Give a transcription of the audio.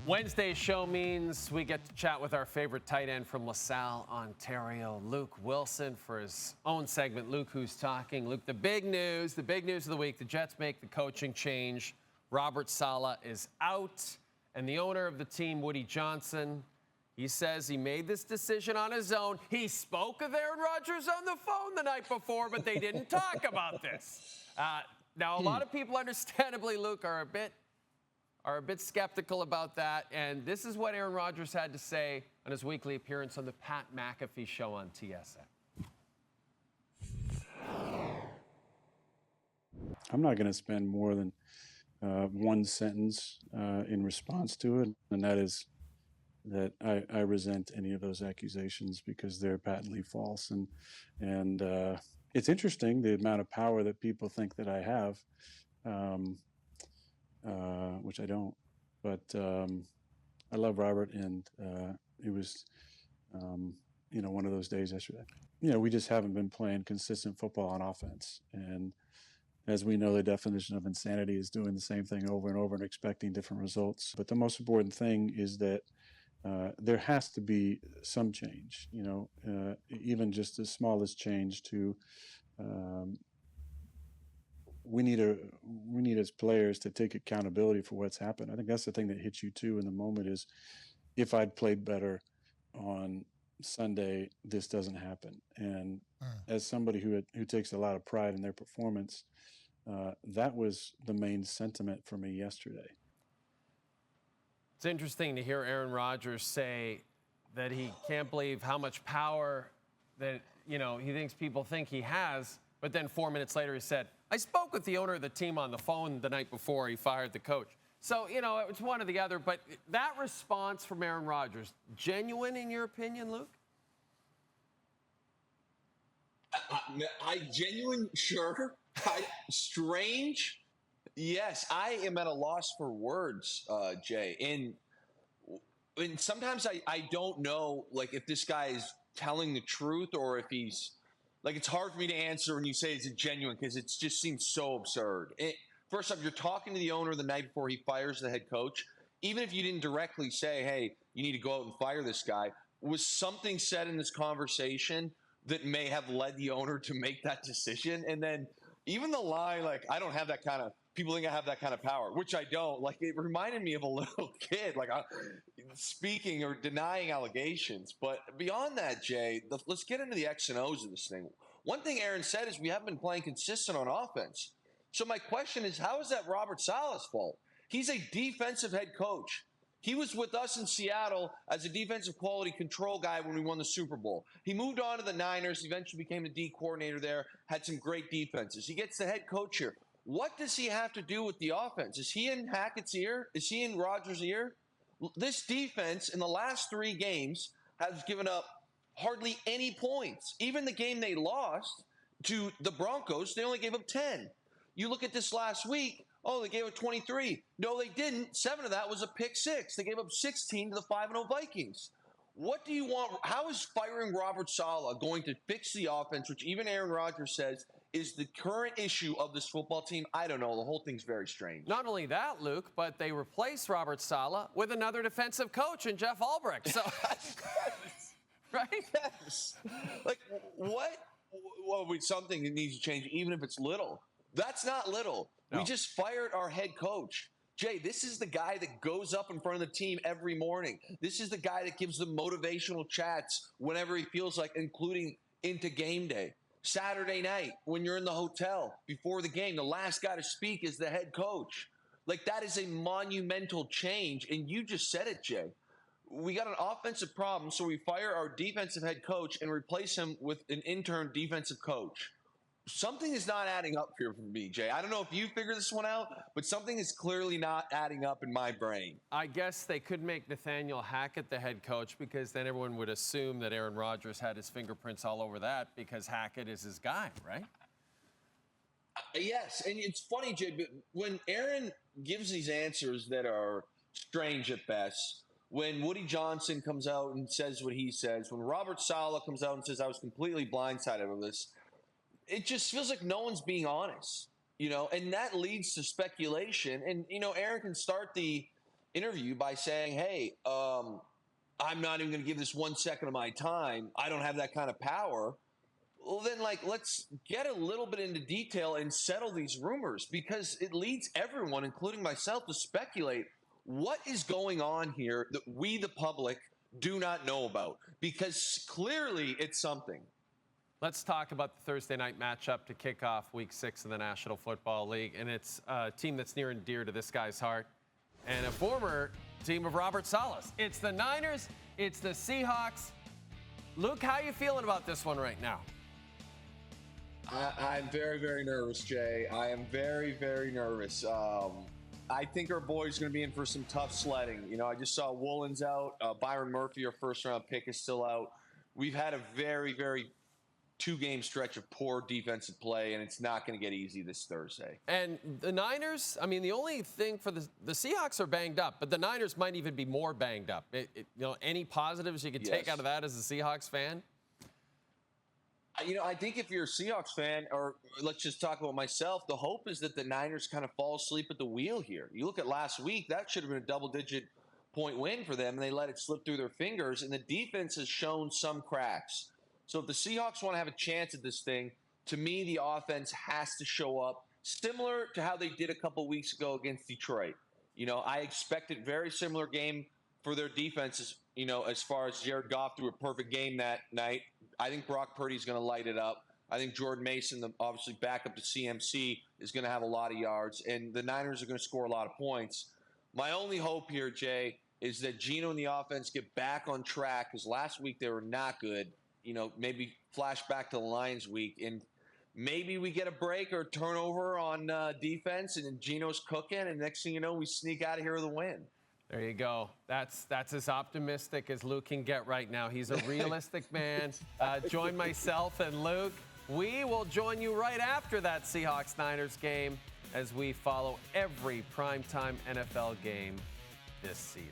Wednesday's show means we get to chat with our favorite tight end from LaSalle, Ontario, Luke Willson, for his own segment, Luke Who's Talking. Luke, the big news of the week, the Jets make the coaching change. Robert Saleh is out, and the owner of the team, Woody Johnson, he says he made this decision on his own. He spoke with Aaron Rodgers on the phone the night before, but they didn't talk about this. Now, a lot of people, understandably, Luke, are a bit skeptical about that. And this is what Aaron Rodgers had to say on his weekly appearance on the Pat McAfee show on TSN. I'm not going to spend more than one sentence in response to it, and that is that I resent any of those accusations because they're patently false. And it's interesting the amount of power that people think that I have. Which I don't, but I love Robert, and it was, one of those days yesterday. We just haven't been playing consistent football on offense, and as we know, the definition of insanity is doing the same thing over and over and expecting different results. But the most important thing is that there has to be some change. Even just as small as change to. We need as players to take accountability for what's happened. I think that's the thing that hits you too in the moment is, if I'd played better on Sunday, this doesn't happen. And as somebody who takes a lot of pride in their performance, that was the main sentiment for me yesterday. It's interesting to hear Aaron Rodgers say that he can't believe how much power that he thinks people think he has. But then 4 minutes later, he said, I spoke with the owner of the team on the phone the night before he fired the coach. So, it's one or the other. But that response from Aaron Rodgers, genuine in your opinion, Luke? I genuine, sure. Strange, yes. I am at a loss for words, Jay. And sometimes I don't know, if this guy is telling the truth or if he's... it's hard for me to answer when you say it's genuine because it just seems so absurd. First off, you're talking to the owner the night before he fires the head coach. Even if you didn't directly say, hey, you need to go out and fire this guy, was something said in this conversation that may have led the owner to make that decision? And then even the line, I don't have that kind of – people think I have that kind of power, which I don't. It reminded me of a little kid, speaking or denying allegations. But beyond that, Jay, let's get into the X and O's of this thing. One thing Aaron said is we haven't been playing consistent on offense. So my question is, how is that Robert Saleh's fault? He's a defensive head coach. He was with us in Seattle as a defensive quality control guy when we won the Super Bowl. He moved on to the Niners, eventually became the D coordinator there, had some great defenses. He gets the head coach here. What does he have to do with the offense? Is he in Hackett's ear? Is he in Rodgers' ear? This defense in the last 3 games has given up hardly any points. Even the game they lost to the Broncos, they only gave up 10. You look at this last week, they gave up 23. No, they didn't. 7 of that was a pick 6. They gave up 16 to the 5-0 Vikings. What do you want? How is firing Robert Saleh going to fix the offense, which even Aaron Rodgers says is the current issue of this football team? I don't know. The whole thing's very strange. Not only that, Luke, but they replaced Robert Saleh with another defensive coach in Jeff Albrecht. So, right? Yes. What? Well, something that needs to change, even if it's little. That's not little. No. We just fired our head coach. Jay, this is the guy that goes up in front of the team every morning. This is the guy that gives them motivational chats whenever he feels like, including into game day. Saturday night, when you're in the hotel before the game, the last guy to speak is the head coach. That is a monumental change. And you just said it, Jay. We got an offensive problem, so we fire our defensive head coach and replace him with an intern defensive coach. Something is not adding up here for me, Jay. I don't know if you figured this one out, but something is clearly not adding up in my brain. I guess they could make Nathaniel Hackett the head coach because then everyone would assume that Aaron Rodgers had his fingerprints all over that because Hackett is his guy, right? Yes, and it's funny, Jay, but when Aaron gives these answers that are strange at best, when Woody Johnson comes out and says what he says, when Robert Saleh comes out and says, I was completely blindsided of this, it just feels like no one's being honest, and that leads to speculation. And, Aaron can start the interview by saying, hey, I'm not even going to give this 1 second of my time. I don't have that kind of power. Well, then, let's get a little bit into detail and settle these rumors, because it leads everyone, including myself, to speculate what is going on here that we, the public, do not know about, because clearly it's something. Let's talk about the Thursday night matchup to kick off Week 6 of the National Football League, and it's a team that's near and dear to this guy's heart, and a former team of Robert Saleh. It's the Niners, it's the Seahawks. Luke, how are you feeling about this one right now? I'm very, very nervous, Jay. I am very, very nervous. I think our boy's going to be in for some tough sledding. I just saw Woolen's out. Byron Murphy, our first-round pick, is still out. We've had a very, very two-game stretch of poor defensive play, and it's not going to get easy this Thursday. And the Niners, I mean, the only thing for the Seahawks are banged up, but the Niners might even be more banged up. Any positives you could take out of that as a Seahawks fan? I think if you're a Seahawks fan, or let's just talk about myself, the hope is that the Niners kind of fall asleep at the wheel here. You look at last week, that should have been a double-digit point win for them, and they let it slip through their fingers, and the defense has shown some cracks. So if the Seahawks want to have a chance at this thing, to me, the offense has to show up, similar to how they did a couple weeks ago against Detroit. I expected very similar game for their defenses, as far as Jared Goff threw a perfect game that night. I think Brock Purdy's going to light it up. I think Jordan Mason, obviously backup to CMC, is going to have a lot of yards, and the Niners are going to score a lot of points. My only hope here, Jay, is that Geno and the offense get back on track, because last week they were not good. Maybe flash back to the Lions week, and maybe we get a break or turnover on defense, and then Geno's cooking, and next thing you know, we sneak out of here with a win. There you go. That's as optimistic as Luke can get right now. He's a realistic man. Join myself and Luke. We will join you right after that Seahawks-Niners game as we follow every primetime NFL game this season.